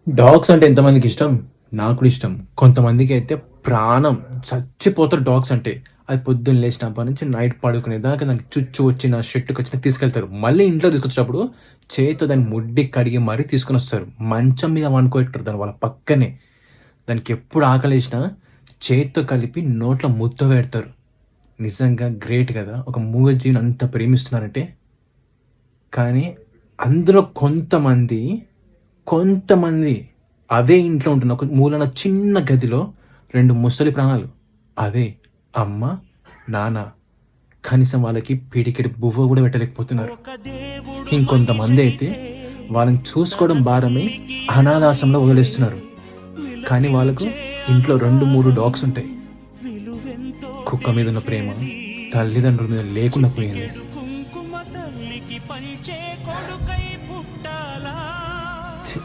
Dogs అంటే ఎంతమందికి ఇష్టం? నాకు కూడా ఇష్టం. కొంతమందికి అయితే ప్రాణం చచ్చిపోతారు డాగ్స్ అంటే. అది పొద్దున్న లేచినప్పటి నుంచి నైట్ పడుకునేదాకా దానికి చుచ్చు వచ్చిన, షెట్టుకొచ్చినా తీసుకెళ్తారు. మళ్ళీ ఇంట్లో తీసుకొచ్చేటప్పుడు చేత్తో దాన్ని ముడ్డి కడిగి మరీ తీసుకొనొస్తారు. మంచం మీద పండుకోబెడతారు దాన్ని వాళ్ళ పక్కనే. దానికెప్పుడు ఆకలేసినా చేత్తో కలిపి నోట్లో ముద్ద పెడతారు. నిజంగా గ్రేట్ గదా! ఒక మూగజీవిని అంత ప్రేమిస్తున్నారంటే. కానీ అందులో కొంతమంది అదే ఇంట్లో ఉంటున్న ఒక మూలన చిన్న గదిలో 2 ముసలి ప్రాణాలు. అదే అమ్మ, నాన్న. కనీసం వాళ్ళకి పిడికెడు బువ్వ గూడా పెట్టలేకపోతున్నారు. ఇంకొంతమందైతే వాళ్ళని చూసుకోవడం భారమై అనాథాశ్రమంలో వదిలేస్తున్నారు. కానీ వాళ్ళకు ఇంట్లో 2, 3 డాగ్స్ ఉంటాయి. కుక్క మీదున్న ప్రేమ తల్లిదండ్రుల మీద లేకుండా పోయింది. ఛీ!